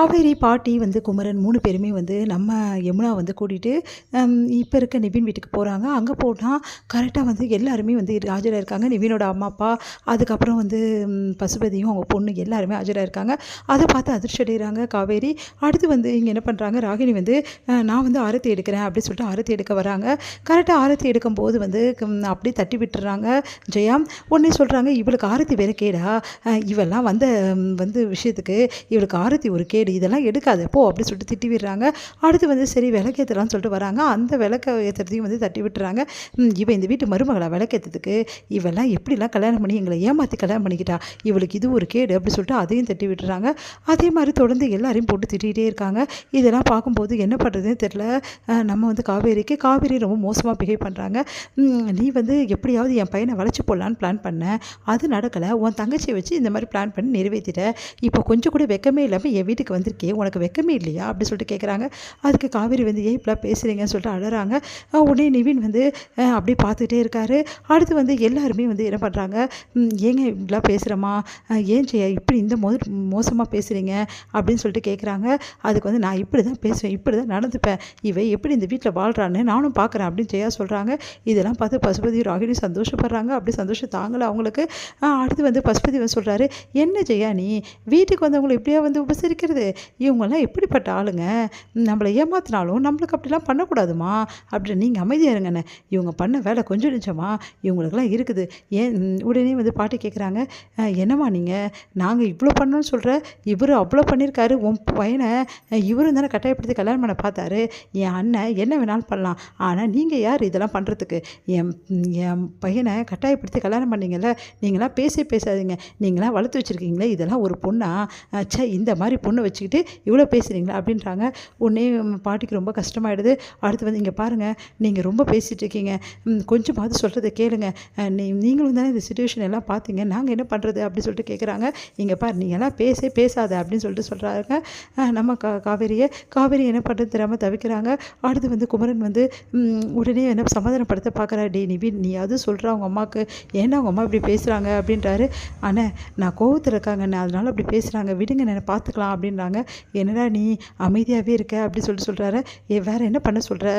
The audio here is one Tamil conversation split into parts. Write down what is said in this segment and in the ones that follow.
காவேரி, பாட்டி வந்து குமரன் 3 பேருமே வந்து நம்ம யமுனா வந்து கூட்டிட்டு இப்போ இருக்க நிவின் வீட்டுக்கு போகிறாங்க. அங்கே போனால் கரெக்டாக வந்து எல்லாருமே வந்து ஆஜராக இருக்காங்க. நிவினோட அம்மா, அப்பா, அதுக்கப்புறம் வந்து பசுபதியும் அவங்க பொண்ணு எல்லாருமே ஆஜராக இருக்காங்க. அதை பார்த்து அதிர்ச்சி அடைகிறாங்க காவேரி. அடுத்து வந்து இங்கே என்ன பண்ணுறாங்க, ராகினி வந்து நான் வந்து ஆரத்தி எடுக்கிறேன் அப்படின்னு சொல்லிட்டு ஆரத்தி எடுக்க வராங்க. கரெக்டாக ஆரத்தி எடுக்கும்போது வந்து அப்படியே தட்டி விட்டுறாங்க ஜெயா. உடனே சொல்கிறாங்க, இவளுக்கு ஆரத்தி வேற கேடா, இவெல்லாம் வந்து விஷயத்துக்கு இவளுக்கு ஆரத்தி ஒரு கேடு, இதெல்லாம் எடுக்காத போ அப்படி சொல்லிட்டு திட்டி விடுறாங்க. அடுத்து வந்து சரி விளக்கேற்றலாம்னு சொல்லிட்டு வராங்க. அந்த விளக்க ஏற்றுறதையும் வந்து தட்டி விட்டுறாங்க. இவன் இந்த வீட்டு மருமகளா விளக்கேற்றதுக்கு, இவெல்லாம் எப்படிலாம் கல்யாணம் பண்ணி எங்களை ஏமாற்றி கல்யாணம் பண்ணிக்கிட்டா, இவளுக்கு இது ஒரு கேடு அப்படி சொல்லிட்டு அதையும் தட்டி விட்டுறாங்க. அதே மாதிரி தொடர்ந்து எல்லாரையும் போட்டு திட்டிகிட்டே இருக்காங்க. இதெல்லாம் பார்க்கும்போது என்ன பண்ணுறதுன்னு தெரில. நம்ம வந்து காவேரி ரொம்ப மோசமாக பிஹேவ் பண்ணுறாங்க. நீ வந்து எப்படியாவது என் பையனை வளைச்சி போடலான்னு பிளான் பண்ண, அது நடக்கலை. உன் தங்கச்சியை வச்சு இந்த மாதிரி பிளான் பண்ணி நிறைவேற்றிட்ட. இப்போ கொஞ்சம் கூட வெக்கமே இல்லாமல் என் வீட்டுக்கு வந்திருக்கே, உனக்கு வெக்கமே இல்லையா அப்படி சொல்லிட்டு கேட்குறாங்க. அதுக்கு காவேரி வந்து ஏன் இப்படிலாம் பேசுகிறீங்கன்னு சொல்லிட்டு அழறாங்க. உடனே நிவின் வந்து அப்படியே பார்த்துக்கிட்டே இருக்காரு. அடுத்து வந்து எல்லாருமே வந்து என்ன பண்ணுறாங்க, ஏங்க இப்படிலாம் பேசுகிறோமா, ஏன் செய்ய இப்படி இந்த மோசமாக பேசுகிறீங்க அப்படின்னு சொல்லிட்டு கேட்குறாங்க. அதுக்கு வந்து நான் இப்படி தான் பேசுவேன், இப்படி தான் நடந்துப்பேன், இவை எப்படி இந்த வீட்டில் வாழ்கிறான்னு நானும் பார்க்குறேன் அப்படின்னு ஜெயா சொல்கிறாங்க. இதெல்லாம் பார்த்து பசுபதி ராகினி சந்தோஷப்படுறாங்க. அப்படி சந்தோஷம் தாங்கலை அவங்களுக்கு. அடுத்து வந்து பசுபதி வந்து சொல்கிறாரு, என்ன ஜெயா நீ வீட்டுக்கு வந்தவங்களை இப்படியா வந்து உபசரிக்கிறது, இவங்கெல்லாம் எப்படிப்பட்ட ஆளுங்க, நம்மளை ஏமாத்தினாலும் நம்மளுக்கு அப்படிலாம் பண்ணக்கூடாதுமா அப்படின்னு நீங்கள் அமைதியாக இருங்கண்ணே, இவங்க பண்ண வேலை கொஞ்சம் நிச்சயமா இவங்களுக்கெல்லாம் இருக்குது. ஏன் உடனே வந்து பாட்டி கேட்குறாங்க, என்னம்மா நீங்கள் நாங்கள் இவ்வளோ பண்ணோன்னு சொல்கிற, இவர் அவ்வளோ பண்ணியிருக்காரு, உன் பையனை இவரும் தானே கட்டாயப்படுத்தி கல்யாணம் பண்ண பார்த்தாரு, என் அண்ணன் என்ன வேணாலும் பண்ணலாம், ஆனால் நீங்கள் யார் இதெல்லாம் பண்ணுறதுக்கு, என் பையனை கட்டாயப்படுத்தி கல்யாணம் பண்ணிங்கல்ல, நீங்களாம் பேசாதீங்க, நீங்களாம் வளர்த்து வச்சுருக்கீங்களே, இதெல்லாம் ஒரு பொண்ணா, இந்த மாதிரி பொண்ணை வச்சுக்கிட்டு இவ்வளோ பேசுகிறீங்களா அப்படின்றாங்க. உடனே பாட்டிக்கு ரொம்ப கஷ்டமாயிடுது. அடுத்து வந்து இங்கே பாருங்கள், நீங்கள் ரொம்ப பேசிகிட்டு இருக்கீங்க, கொஞ்சமாவது சொல்கிறத கேளுங்க, நீங்களும் தானே இந்த சுச்சுவேஷன் எல்லாம் பார்த்தீங்க, நாங்கள் என்ன பண்ணுறது அப்படி சொல்லிட்டு கேட்குறாங்க. இங்கே பாரு, நீங்கள்லாம் பேசாத அப்படின்னு சொல்லிட்டு சொல்கிறாங்க. நம்ம காவேரி என்ன பண்ணுறது தெரியாமல் தவிக்கிறாங்க. அடுத்து வந்து குமரன் வந்து உடனே என்ன சமாதானப்படுத்த பார்க்குறா. டே நிவின், நீ அது சொல்கிற அவங்க அம்மாவுக்கு, ஏன்னா அவங்க அம்மா இப்படி பேசுகிறாங்க அப்படின்றாரு. ஆனால் நான் கோவத்தில் இருக்காங்கண்ணே, அதனால அப்படி பேசுகிறாங்க, விடுங்க நான் பார்த்துக்கலாம் அப்படின்றாங்க. என்னடா நீ அமைதியாகவே இருக்க அப்படி சொல்கிறாரு. வேறு என்ன பண்ண சொல்கிற,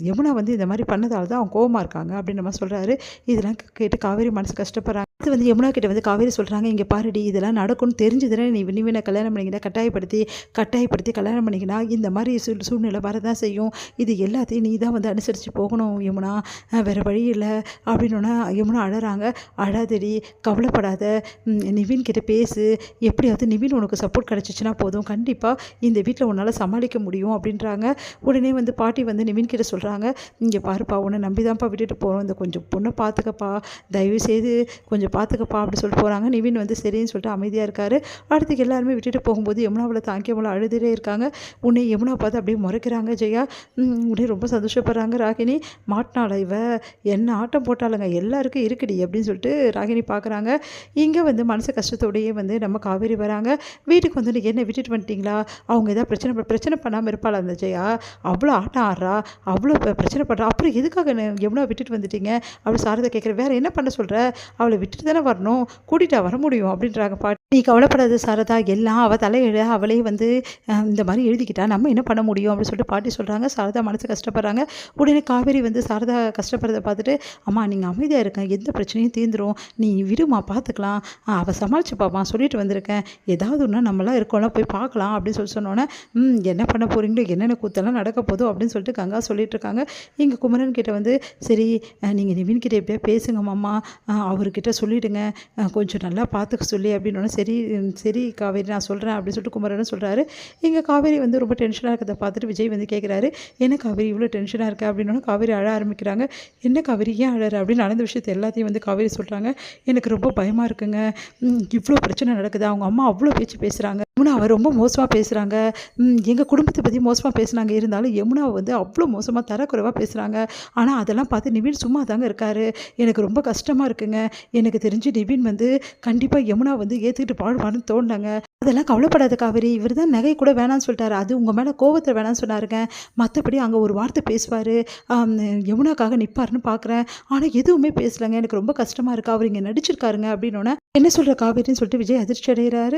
யமுனா வந்து இந்த மாதிரி பண்ணதால தான் அவங்க கோவமாக இருக்காங்க அப்படின்ற மாதிரி சொல்கிறாரு. இதெல்லாம் கேட்டு காவேரி மனசு கஷ்டப்படுறாங்க. அது வந்து யமுனா கிட்ட வந்து காவேரி சொல்கிறாங்க, இங்கே பாருடி, இதெல்லாம் நடக்கும்னு தெரிஞ்சுதுன்னா நீ நிவினை கல்யாணம் பண்ணிக்கினா, கட்டாயப்படுத்தி கல்யாணம் பண்ணிக்கினா இந்த மாதிரி சூழ்நிலை வரதான் செய்யும். இது எல்லாத்தையும் நீ தான் வந்து அனுசரித்து போகணும் யமுனா, வேறு வழி இல்லை அப்படின்னா யமுனா அழறாங்க. அழாதடி, கவலைப்படாத, நிவின் கிட்ட பேசு, எப்படியாவது நிவின் உனக்கு சப்போர்ட் கிடச்சிச்சின்னா போதும், கண்டிப்பாக இந்த வீட்டில் உன்னால் சமாளிக்க முடியும் அப்படின்றாங்க. உடனே வந்து பாட்டி வந்து நிவின் கிட்ட சொல்கிறாங்க, இங்கே பாருப்பா, உன்னை நம்பி தான்ப்பா விட்டுட்டு போகிறோம், இந்த கொஞ்சம் பொண்ணை பார்த்துக்கப்பா, தயவு செய்து கொஞ்சம் பார்த்துக்கப்பா அப்படி சொல்லிட்டு போகிறாங்க. நிவின் வந்து சரின்னு சொல்லிட்டு அமைதியாக இருக்கார். அடுத்து எல்லாருமே விட்டுட்டு போகும்போது யமுனாவில் தாங்கியவங்கள அழுதுகிட்டே இருக்காங்க. உடனே யமுனா பார்த்து அப்படியே முறைக்கிறாங்க ஜெயா. உடனே ரொம்ப சந்தோஷப்படுறாங்க ராகினி. மாட்டினால இவ என்ன ஆட்டம் போட்டாலுங்க, எல்லாருக்கும் இருக்குடி அப்படின்னு சொல்லிட்டு ராகினி பார்க்குறாங்க. இங்கே வந்து மனசு கஷ்டத்தோடையே வந்து நம்ம காவேரி வராங்க. வீட்டுக்கு வந்து என்ன விட்டுட்டு வந்துட்டிங்களா, அவங்க ஏதாவது பிரச்சனை பண்ணாமல் இருப்பாள் அந்த ஜெயா, அவ்வளோ ஆட்டம் ஆடுறா, அவ்வளோ பிரச்சனை பண்ணுறா, அப்புறம் எதுக்காக எவ்வளோ விட்டுட்டு வந்துட்டீங்க அப்படி சாரதா கேட்குற. வேறு என்ன பண்ண சொல்கிற, அவளை விட்டுட்டு தானே வரணும், கூட்டிகிட்டா வர முடியும் அப்படின்றாங்க பாட்டி. நீ கவலைப்படாத சாரதா, எல்லாம் அவள் தலையிட அவளே வந்து இந்த மாதிரி எழுதிக்கிட்டா, நம்ம என்ன பண்ண முடியும் அப்படின்னு சொல்லிட்டு பாட்டி சொல்கிறாங்க. சாரதா மனசு கஷ்டப்படுறாங்க. உடனே காவேரி வந்து சாரதா கஷ்டப்படுறத பார்த்துட்டு, அம்மா நீங்கள் அமைதியாக இருக்க, எந்த பிரச்சனையும் தீர்ந்துடும், நீ விடுமா பார்த்துக்கலாம், அவள் சமாளிச்சுப்பாம்மா, சொல்லிட்டு வந்திருக்கேன், ஏதாவது ஒன்றா நம்மளாம் இருக்கோம்ல போய் பார்க்கலாம் அப்படின்னு சொல்லி சொன்னோன்னே, என்ன பண்ண போகிறீங்களோ, என்னென்ன கூத்தெல்லாம் நடக்க போதும் அப்படின்னு சொல்லிட்டு கங்கா சொல்லிட்டு இருக்காங்க. இங்கே குமரன் கிட்ட வந்து சரி நீங்கள் நிவின் கிட்ட எப்படியா பேசுங்க மாமா, அவர்கிட்ட சொல்லிவிடுங்க, கொஞ்சம் நல்லா பார்த்துக்க சொல்லி அப்படின்னோடனே சரி காவேரி நான் சொல்கிறேன் அப்படின்னு சொல்லிட்டு குமரன் சொல்கிறாரு. இங்கே காவேரி வந்து ரொம்ப டென்ஷனாக இருக்கிறத பார்த்துட்டு விஜய் வந்து கேட்குறாரு, என்ன காவேரி இவ்வளோ டென்ஷனாக இருக்கா அப்படின்னோட காவேரி அழ ஆரம்பிக்கிறாங்க. என்ன காவேரி ஏன் அழற அப்படின்னு நடந்த விஷயத்தை எல்லாத்தையும் வந்து காவேரி சொல்கிறாங்க. எனக்கு ரொம்ப பயமாக இருக்குங்க, இவ்வளோ பிரச்சனை நடக்குது, அவங்க அம்மா அவ்வளோ பேச்சு பேசுகிறாங்க, யமுனாவை ரொம்ப மோசமாக பேசுகிறாங்க, எங்கள் குடும்பத்தை பற்றி மோசமாக பேசுனாங்க, இருந்தாலும் யமுனாவை வந்து அவ்வளோ மோசமாக தரக்குறைவாக பேசுகிறாங்க, ஆனால் அதெல்லாம் பார்த்து நிவின் சும்மா தாங்க இருக்காரு, எனக்கு ரொம்ப கஷ்டமாக இருக்குங்க, எனக்கு தெரிஞ்சு நிவின் வந்து கண்டிப்பாக யமுனா வந்து ஏற்றுக்கிட்டு பாடுவான்னு தோணுனாங்க, அதெல்லாம் கவலைப்படாத காவேரி, இவர் தான் நகை கூட வேணான்னு சொல்லிட்டாரு, அது உங்கள் மேலே கோவத்தில் வேணான்னு சொன்னாருங்க, மற்றபடி அங்கே ஒரு வார்த்தை பேசுவார், யமுனாக்காக நிற்பாருன்னு பார்க்குறேன், ஆனால் எதுவுமே பேசலைங்க, எனக்கு ரொம்ப கஷ்டமாக இருக்குது, அவர் இங்கே நடிச்சிருக்காருங்க அப்படின்னோடனே என்ன சொல்கிற காவேரின்னு சொல்லிட்டு விஜய் அதிர்ச்சி அடைகிறாரு.